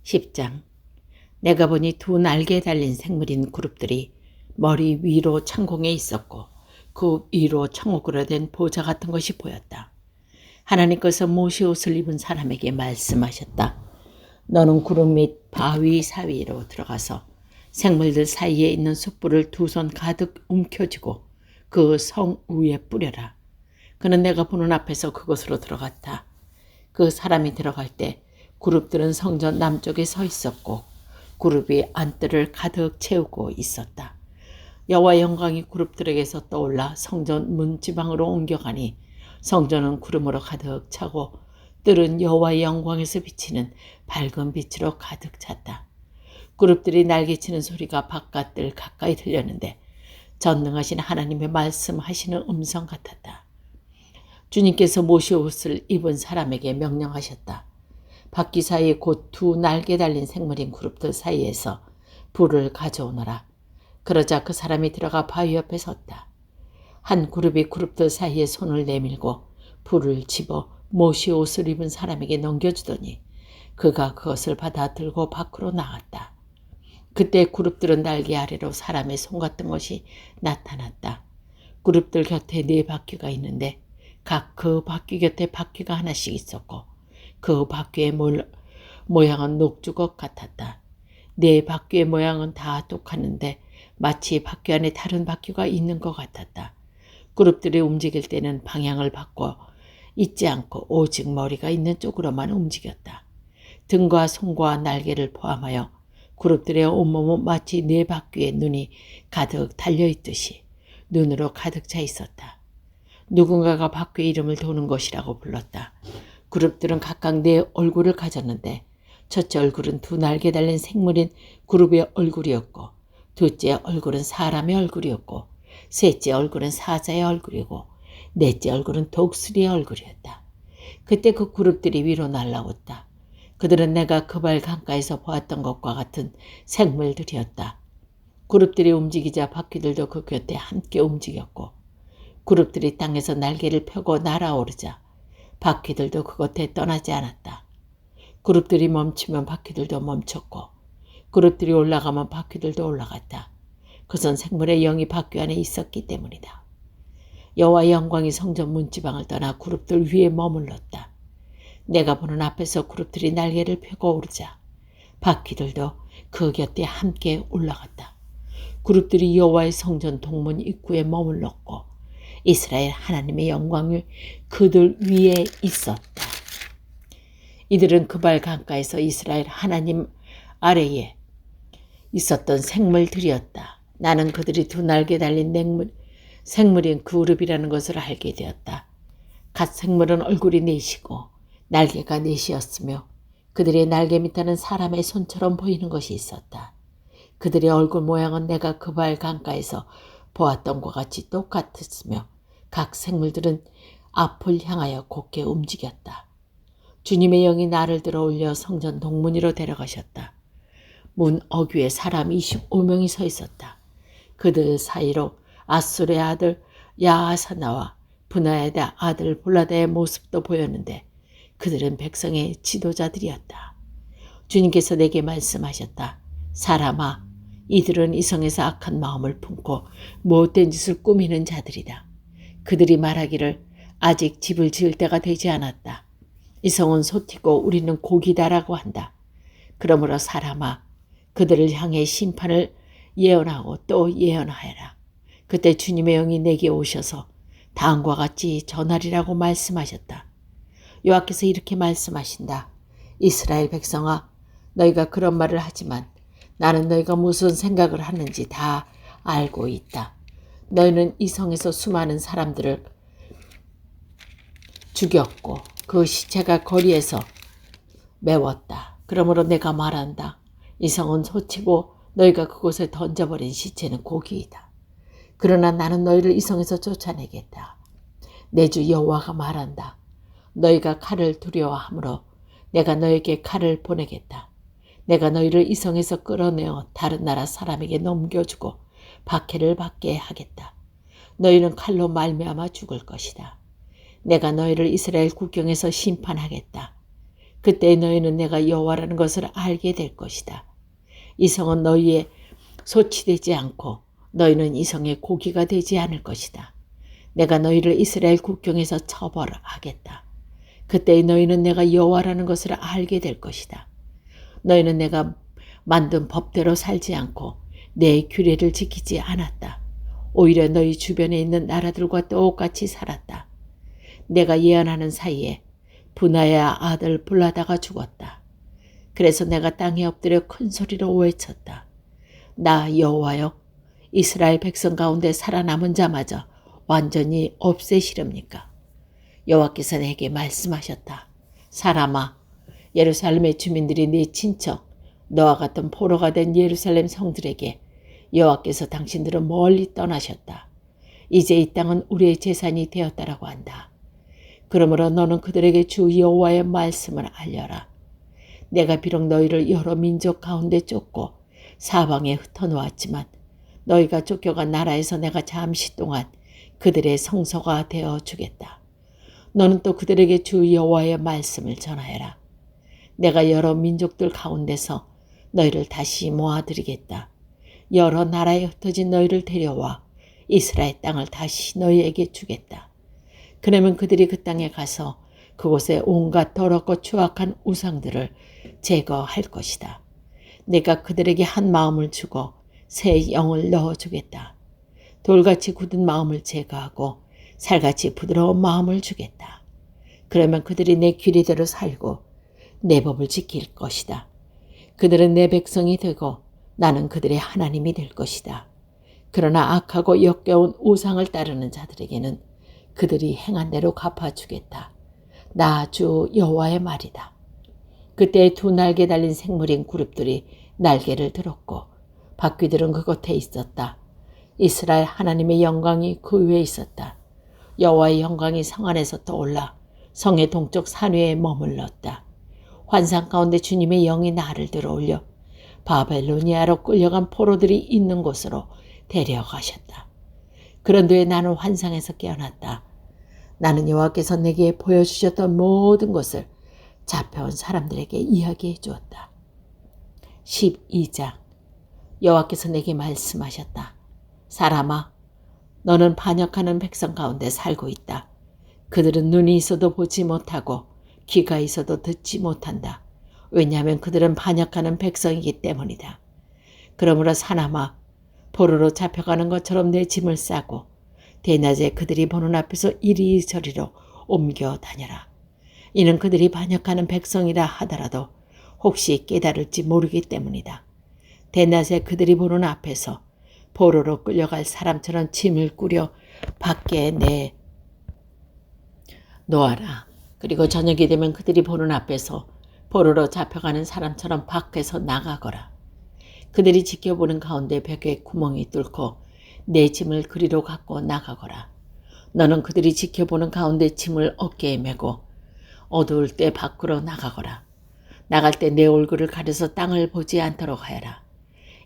10장. 내가 보니 두 날개에 달린 생물인 그룹들이 머리 위로 창공에 있었고 그 위로 청옥으로 된 보좌 같은 것이 보였다. 하나님께서 모세 옷을 입은 사람에게 말씀하셨다. 너는 구름 및 바위 사이로 들어가서 생물들 사이에 있는 숯불을 두 손 가득 움켜쥐고 그 성 위에 뿌려라. 그는 내가 보는 앞에서 그곳으로 들어갔다. 그 사람이 들어갈 때 그룹들은 성전 남쪽에 서 있었고 그룹이 안뜰을 가득 채우고 있었다. 여호와의 영광이 그룹들에게서 떠올라 성전 문지방으로 옮겨가니 성전은 구름으로 가득 차고 뜰은 여호와의 영광에서 비치는 밝은 빛으로 가득 찼다. 그룹들이 날개치는 소리가 바깥뜰 가까이 들렸는데 전능하신 하나님의 말씀하시는 음성 같았다. 주님께서 모세 옷을 입은 사람에게 명령하셨다. 바퀴 사이에 곧 두 날개 달린 생물인 그룹들 사이에서 불을 가져오너라. 그러자 그 사람이 들어가 바위 옆에 섰다. 한 그룹이 그룹들 사이에 손을 내밀고 불을 집어 모세 옷을 입은 사람에게 넘겨주더니 그가 그것을 받아 들고 밖으로 나갔다. 그때 그룹들은 날개 아래로 사람의 손 같은 것이 나타났다. 그룹들 곁에 네 바퀴가 있는데 각 그 바퀴 곁에 바퀴가 하나씩 있었고 그 바퀴의 모양은 녹주걱 같았다. 네 바퀴의 모양은 다 똑같은데 마치 바퀴 안에 다른 바퀴가 있는 것 같았다. 그룹들이 움직일 때는 방향을 바꿔 있지 않고 오직 머리가 있는 쪽으로만 움직였다. 등과 손과 날개를 포함하여 그룹들의 온몸은 마치 네 바퀴의 눈이 가득 달려있듯이 눈으로 가득 차 있었다. 누군가가 바퀴의 이름을 도는 것이라고 불렀다. 그룹들은 각각 네 얼굴을 가졌는데 첫째 얼굴은 두 날개 달린 생물인 그룹의 얼굴이었고 둘째 얼굴은 사람의 얼굴이었고 셋째 얼굴은 사자의 얼굴이고 넷째 얼굴은 독수리의 얼굴이었다. 그때 그 그룹들이 위로 날아왔다. 그들은 내가 그발 강가에서 보았던 것과 같은 생물들이었다. 그룹들이 움직이자 바퀴들도 그 곁에 함께 움직였고 그룹들이 땅에서 날개를 펴고 날아오르자 바퀴들도 그곳에 떠나지 않았다. 그룹들이 멈추면 바퀴들도 멈췄고 그룹들이 올라가면 바퀴들도 올라갔다. 그것은 생물의 영이 바퀴 안에 있었기 때문이다. 여호와의 영광이 성전 문지방을 떠나 그룹들 위에 머물렀다. 내가 보는 앞에서 그룹들이 날개를 펴고 오르자 바퀴들도 그 곁에 함께 올라갔다. 그룹들이 여호와의 성전 동문 입구에 머물렀고 이스라엘 하나님의 영광이 그들 위에 있었다. 이들은 그발 강가에서 이스라엘 하나님 아래에 있었던 생물들이었다. 나는 그들이 두 날개 달린 생물인 그룹이라는 것을 알게 되었다. 갓 생물은 얼굴이 넷이고 날개가 넷이었으며 그들의 날개 밑에는 사람의 손처럼 보이는 것이 있었다. 그들의 얼굴 모양은 내가 그발 강가에서 보았던 것과 같이 똑같았으며 각 생물들은 앞을 향하여 곧게 움직였다. 주님의 영이 나를 들어 올려 성전 동문으로 데려가셨다. 문 어귀에 사람 25명이 서 있었다. 그들 사이로 아술의 아들 야하사나와 분하의 아들 볼라다의 모습도 보였는데 그들은 백성의 지도자들이었다. 주님께서 내게 말씀하셨다. 사람아, 이들은 이성에서 악한 마음을 품고 못된 짓을 꾸미는 자들이다. 그들이 말하기를 아직 집을 지을 때가 되지 않았다. 이성은 솟티고 우리는 고기다라고 한다. 그러므로 사람아, 그들을 향해 심판을 예언하고 또 예언하여라. 그때 주님의 영이 내게 오셔서 다음과 같이 전하리라고 말씀하셨다. 여호와께서 이렇게 말씀하신다. 이스라엘 백성아, 너희가 그런 말을 하지만 나는 너희가 무슨 생각을 하는지 다 알고 있다. 너희는 이 성에서 수많은 사람들을 죽였고 그 시체가 거리에서 메웠다. 그러므로 내가 말한다. 이 성은 솟치고 너희가 그곳에 던져버린 시체는 고기이다. 그러나 나는 너희를 이 성에서 쫓아내겠다. 내 주 여호와가 말한다. 너희가 칼을 두려워하므로 내가 너에게 칼을 보내겠다. 내가 너희를 이 성에서 끌어내어 다른 나라 사람에게 넘겨주고 박해를 받게 하겠다. 너희는 칼로 말미암아 죽을 것이다. 내가 너희를 이스라엘 국경에서 심판하겠다. 그때 너희는 내가 여호와라는 것을 알게 될 것이다. 이 성은 너희의 소치되지 않고 너희는 이 성의 고기가 되지 않을 것이다. 내가 너희를 이스라엘 국경에서 처벌하겠다. 그때 너희는 내가 여호와라는 것을 알게 될 것이다. 너희는 내가 만든 법대로 살지 않고 내 규례를 지키지 않았다. 오히려 너희 주변에 있는 나라들과 똑같이 살았다. 내가 예언하는 사이에 분하의 아들 블라다가 죽었다. 그래서 내가 땅에 엎드려 큰 소리로 외쳤다. 나 여호와여, 이스라엘 백성 가운데 살아남은 자마저 완전히 없애시렵니까? 여호와께서 내게 말씀하셨다. 사람아, 예루살렘의 주민들이 네 친척, 너와 같은 포로가 된 예루살렘 성들에게 여호와께서 당신들을 멀리 떠나셨다. 이제 이 땅은 우리의 재산이 되었다라고 한다. 그러므로 너는 그들에게 주 여호와의 말씀을 알려라. 내가 비록 너희를 여러 민족 가운데 쫓고 사방에 흩어놓았지만 너희가 쫓겨간 나라에서 내가 잠시 동안 그들의 성소가 되어 주겠다. 너는 또 그들에게 주 여호와의 말씀을 전하여라. 내가 여러 민족들 가운데서 너희를 다시 모아드리겠다. 여러 나라에 흩어진 너희를 데려와 이스라엘 땅을 다시 너희에게 주겠다. 그러면 그들이 그 땅에 가서 그곳에 온갖 더럽고 추악한 우상들을 제거할 것이다. 내가 그들에게 한 마음을 주고 새 영을 넣어주겠다. 돌같이 굳은 마음을 제거하고 살같이 부드러운 마음을 주겠다. 그러면 그들이 내 규례대로 살고 내 법을 지킬 것이다. 그들은 내 백성이 되고 나는 그들의 하나님이 될 것이다. 그러나 악하고 역겨운 우상을 따르는 자들에게는 그들이 행한 대로 갚아주겠다. 나 주 여호와의 말이다. 그때 두 날개 달린 생물인 그룹들이 날개를 들었고 바퀴들은 그곳에 있었다. 이스라엘 하나님의 영광이 그 위에 있었다. 여호와의 영광이 성 안에서 떠올라 성의 동쪽 산 위에 머물렀다. 환상 가운데 주님의 영이 나를 들어올려 바벨로니아로 끌려간 포로들이 있는 곳으로 데려가셨다. 그런데 나는 환상에서 깨어났다. 나는 여호와께서 내게 보여주셨던 모든 것을 잡혀온 사람들에게 이야기해 주었다. 12장. 여호와께서 내게 말씀하셨다. 사람아, 너는 반역하는 백성 가운데 살고 있다. 그들은 눈이 있어도 보지 못하고 귀가 있어도 듣지 못한다. 왜냐하면 그들은 반역하는 백성이기 때문이다. 그러므로 사람아, 포로로 잡혀가는 것처럼 내 짐을 싸고 대낮에 그들이 보는 앞에서 이리저리로 옮겨 다녀라. 이는 그들이 반역하는 백성이라 하더라도 혹시 깨달을지 모르기 때문이다. 대낮에 그들이 보는 앞에서 포로로 끌려갈 사람처럼 짐을 꾸려 밖에 내놓아라. 그리고 저녁이 되면 그들이 보는 앞에서 포로로 잡혀가는 사람처럼 밖에서 나가거라. 그들이 지켜보는 가운데 벽에 구멍이 뚫고 내 짐을 그리로 갖고 나가거라. 너는 그들이 지켜보는 가운데 짐을 어깨에 메고 어두울 때 밖으로 나가거라. 나갈 때 내 얼굴을 가려서 땅을 보지 않도록 하여라.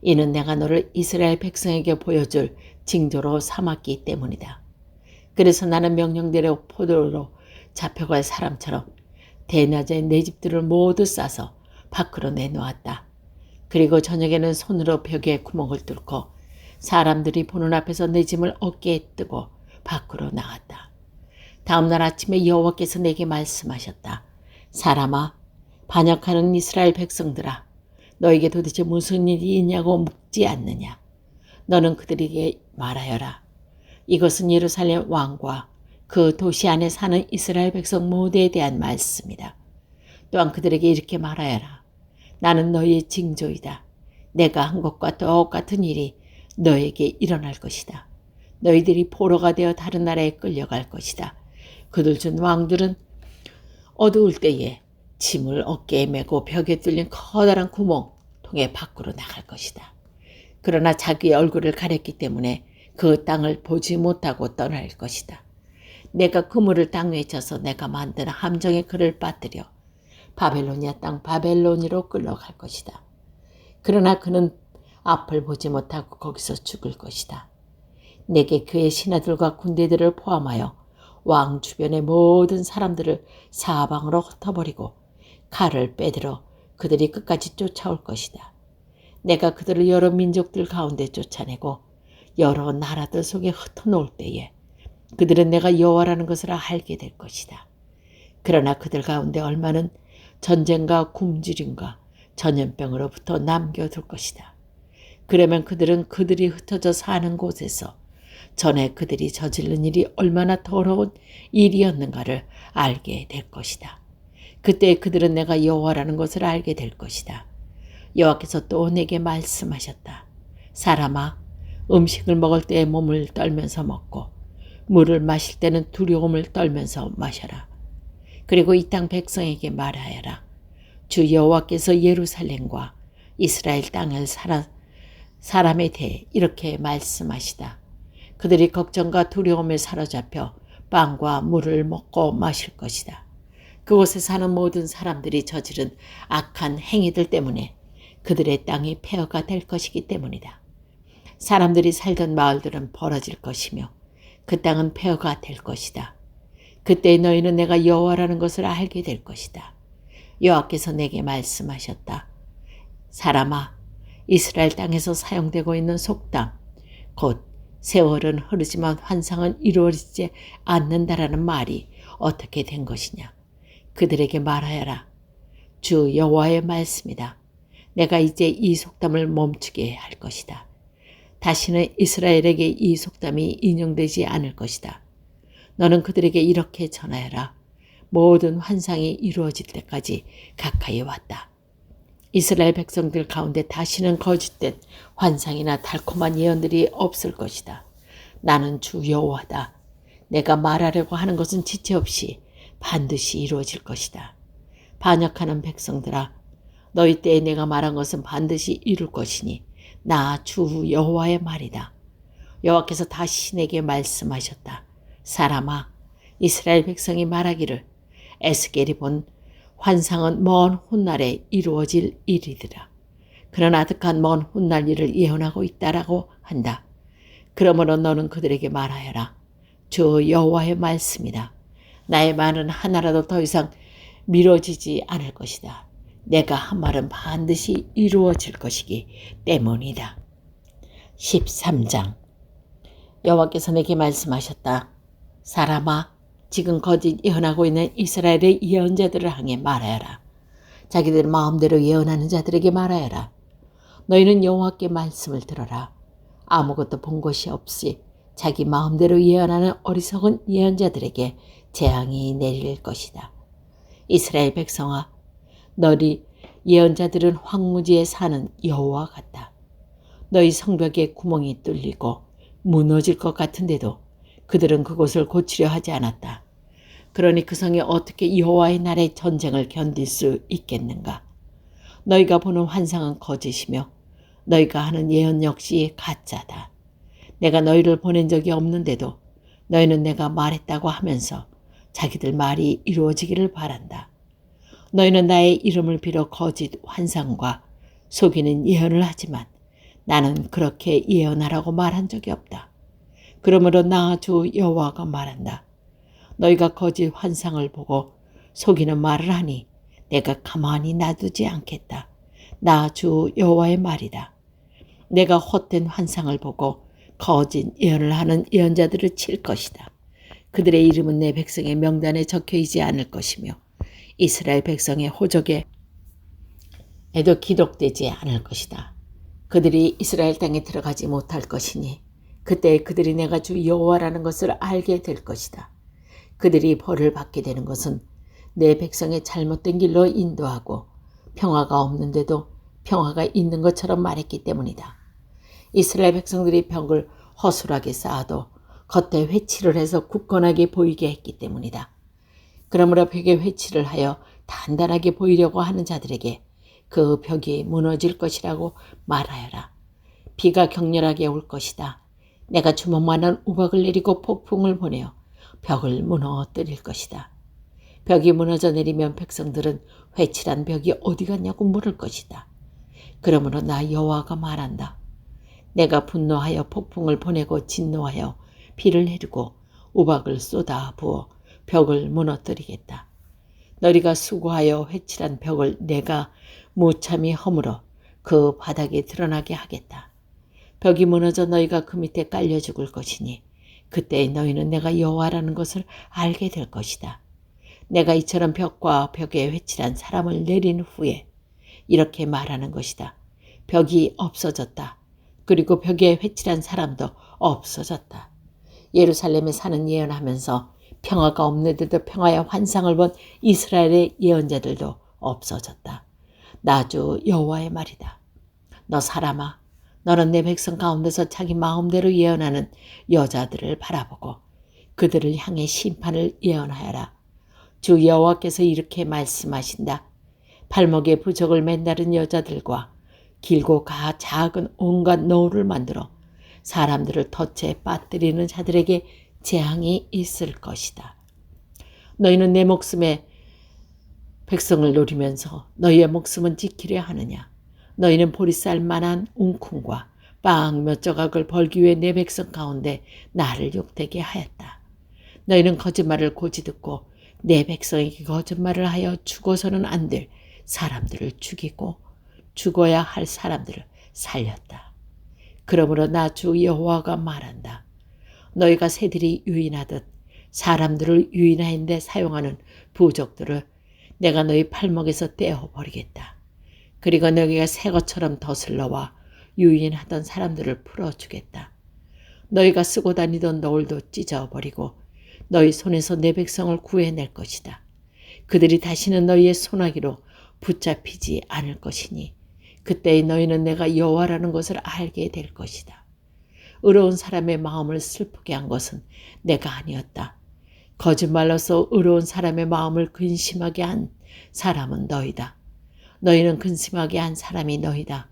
이는 내가 너를 이스라엘 백성에게 보여줄 징조로 삼았기 때문이다. 그래서 나는 명령대로 포로로 잡혀갈 사람처럼 대낮에 내 집들을 모두 싸서 밖으로 내놓았다. 그리고 저녁에는 손으로 벽에 구멍을 뚫고 사람들이 보는 앞에서 내 짐을 어깨에 뜨고 밖으로 나갔다. 다음날 아침에 여호와께서 내게 말씀하셨다. 사람아, 반역하는 이스라엘 백성들아, 너에게 도대체 무슨 일이 있냐고 묻지 않느냐. 너는 그들에게 말하여라. 이것은 예루살렘 왕과 그 도시 안에 사는 이스라엘 백성 모두에 대한 말씀이다. 또한 그들에게 이렇게 말하여라. 나는 너희의 징조이다. 내가 한 것과 똑같은 일이 너에게 일어날 것이다. 너희들이 포로가 되어 다른 나라에 끌려갈 것이다. 그들 중 왕들은 어두울 때에 짐을 어깨에 메고 벽에 뚫린 커다란 구멍 통해 밖으로 나갈 것이다. 그러나 자기의 얼굴을 가렸기 때문에 그 땅을 보지 못하고 떠날 것이다. 내가 그물을 땅 위에 쳐서 내가 만든 함정에 그를 빠뜨려 바벨로니아 땅 바벨론으로 끌려갈 것이다. 그러나 그는 앞을 보지 못하고 거기서 죽을 것이다. 내게 그의 신하들과 군대들을 포함하여 왕 주변의 모든 사람들을 사방으로 흩어버리고 칼을 빼들어 그들이 끝까지 쫓아올 것이다. 내가 그들을 여러 민족들 가운데 쫓아내고 여러 나라들 속에 흩어놓을 때에 그들은 내가 여호와라는 것을 알게 될 것이다. 그러나 그들 가운데 얼마는 전쟁과 굶주림과 전염병으로부터 남겨둘 것이다. 그러면 그들은 그들이 흩어져 사는 곳에서 전에 그들이 저지른 일이 얼마나 더러운 일이었는가를 알게 될 것이다. 그때 그들은 내가 여호와라는 것을 알게 될 것이다. 여호와께서 또 내게 말씀하셨다. 사람아, 음식을 먹을 때에 몸을 떨면서 먹고 물을 마실 때는 두려움을 떨면서 마셔라. 그리고 이 땅 백성에게 말하여라. 주 여호와께서 예루살렘과 이스라엘 땅을 사람에 대해 이렇게 말씀하시다. 그들이 걱정과 두려움에 사로잡혀 빵과 물을 먹고 마실 것이다. 그곳에 사는 모든 사람들이 저지른 악한 행위들 때문에 그들의 땅이 폐허가 될 것이기 때문이다. 사람들이 살던 마을들은 벌어질 것이며 그 땅은 폐허가 될 것이다. 그때 너희는 내가 여호와라는 것을 알게 될 것이다. 여호와께서 내게 말씀하셨다. 사람아, 이스라엘 땅에서 사용되고 있는 속담, 곧 세월은 흐르지만 환상은 이루어지지 않는다라는 말이 어떻게 된 것이냐. 그들에게 말하여라. 주 여호와의 말씀이다. 내가 이제 이 속담을 멈추게 할 것이다. 다시는 이스라엘에게 이 속담이 인용되지 않을 것이다. 너는 그들에게 이렇게 전하여라. 모든 환상이 이루어질 때까지 가까이 왔다. 이스라엘 백성들 가운데 다시는 거짓된 환상이나 달콤한 예언들이 없을 것이다. 나는 주 여호와다. 내가 말하려고 하는 것은 지체 없이 반드시 이루어질 것이다. 반역하는 백성들아, 너희 때에 내가 말한 것은 반드시 이룰 것이니 나 주 여호와의 말이다. 여호와께서 다시 내게 말씀하셨다. 사람아, 이스라엘 백성이 말하기를 에스겔이 본 환상은 먼 훗날에 이루어질 일이더라. 그런 아득한 먼 훗날 일을 예언하고 있다라고 한다. 그러므로 너는 그들에게 말하여라. 주 여호와의 말씀이다. 나의 말은 하나라도 더 이상 미뤄지지 않을 것이다. 내가 한 말은 반드시 이루어질 것이기 때문이다. 13장. 여호와께서 내게 말씀하셨다. 사람아, 지금 거짓 예언하고 있는 이스라엘의 예언자들을 향해 말하여라. 자기들 마음대로 예언하는 자들에게 말하여라. 너희는 여호와께 말씀을 들어라. 아무것도 본 것이 없이 자기 마음대로 예언하는 어리석은 예언자들에게 재앙이 내릴 것이다. 이스라엘 백성아, 너희 예언자들은 황무지에 사는 여호와 같다. 너희 성벽에 구멍이 뚫리고 무너질 것 같은데도 그들은 그곳을 고치려 하지 않았다. 그러니 그 성이 어떻게 여호와의 날의 전쟁을 견딜 수 있겠는가? 너희가 보는 환상은 거짓이며 너희가 하는 예언 역시 가짜다. 내가 너희를 보낸 적이 없는데도 너희는 내가 말했다고 하면서 자기들 말이 이루어지기를 바란다. 너희는 나의 이름을 빌어 거짓 환상과 속이는 예언을 하지만 나는 그렇게 예언하라고 말한 적이 없다. 그러므로 나 주 여호와가 말한다. 너희가 거짓 환상을 보고 속이는 말을 하니 내가 가만히 놔두지 않겠다. 나 주 여호와의 말이다. 내가 헛된 환상을 보고 거짓 예언을 하는 예언자들을 칠 것이다. 그들의 이름은 내 백성의 명단에 적혀있지 않을 것이며 이스라엘 백성의 호적에도 기록되지 않을 것이다. 그들이 이스라엘 땅에 들어가지 못할 것이니 그때 그들이 내가 주 여호와라는 것을 알게 될 것이다. 그들이 벌을 받게 되는 것은 내 백성의 잘못된 길로 인도하고 평화가 없는데도 평화가 있는 것처럼 말했기 때문이다. 이스라엘 백성들이 벽을 허술하게 쌓아도 겉에 회칠을 해서 굳건하게 보이게 했기 때문이다. 그러므로 벽에 회칠을 하여 단단하게 보이려고 하는 자들에게 그 벽이 무너질 것이라고 말하여라. 비가 격렬하게 올 것이다. 내가 주먹만한 우박을 내리고 폭풍을 보내어 벽을 무너뜨릴 것이다. 벽이 무너져 내리면 백성들은 회칠한 벽이 어디 갔냐고 물을 것이다. 그러므로 나 여호와가 말한다. 내가 분노하여 폭풍을 보내고 진노하여 비를 내리고 우박을 쏟아 부어 벽을 무너뜨리겠다. 너희가 수고하여 회칠한 벽을 내가 무참히 허물어 그 바닥에 드러나게 하겠다. 벽이 무너져 너희가 그 밑에 깔려 죽을 것이니 그때 너희는 내가 여호와라는 것을 알게 될 것이다. 내가 이처럼 벽과 벽에 회칠한 사람을 내린 후에 이렇게 말하는 것이다. 벽이 없어졌다. 그리고 벽에 회칠한 사람도 없어졌다. 예루살렘에 사는 예언하면서 평화가 없는 데도 평화의 환상을 본 이스라엘의 예언자들도 없어졌다. 나 주 여호와의 말이다. 너 사람아, 너는 내 백성 가운데서 자기 마음대로 예언하는 여자들을 바라보고 그들을 향해 심판을 예언하여라. 주 여호와께서 이렇게 말씀하신다. 발목에 부적을 맨다른 여자들과 길고 작은 온갖 노를 만들어 사람들을 덫에 빠뜨리는 자들에게 재앙이 있을 것이다. 너희는 내 목숨에 백성을 노리면서 너희의 목숨은 지키려 하느냐. 너희는 보리쌀 만한 웅쿵과 빵 몇 조각을 벌기 위해 내 백성 가운데 나를 욕되게 하였다. 너희는 거짓말을 고지 듣고 내 백성에게 거짓말을 하여 죽어서는 안 될 사람들을 죽이고 죽어야 할 사람들을 살렸다. 그러므로 나 주 여호와가 말한다. 너희가 새들이 유인하듯 사람들을 유인하는데 사용하는 부적들을 내가 너희 팔목에서 떼어버리겠다. 그리고 너희가 새 것처럼 덧을러와 유인하던 사람들을 풀어주겠다. 너희가 쓰고 다니던 너울도 찢어버리고 너희 손에서 내 백성을 구해낼 것이다. 그들이 다시는 너희의 손아귀로 붙잡히지 않을 것이니 그때 너희는 내가 여호와라는 것을 알게 될 것이다. 의로운 사람의 마음을 슬프게 한 것은 내가 아니었다. 거짓말로서 의로운 사람의 마음을 근심하게 한 사람은 너희다. 너희는 근심하게 한 사람이 너희다.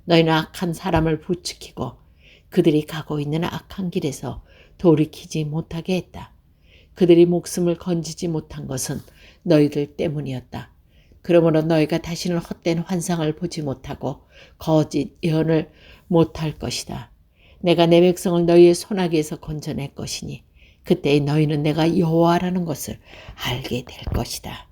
너희는 악한 사람을 부추기고 그들이 가고 있는 악한 길에서 돌이키지 못하게 했다. 그들이 목숨을 건지지 못한 것은 너희들 때문이었다. 그러므로 너희가 다시는 헛된 환상을 보지 못하고 거짓 예언을 못할 것이다. 내가 내 백성을 너희의 손아귀에서 건져낼 것이니 그때 너희는 내가 여호와라는 것을 알게 될 것이다.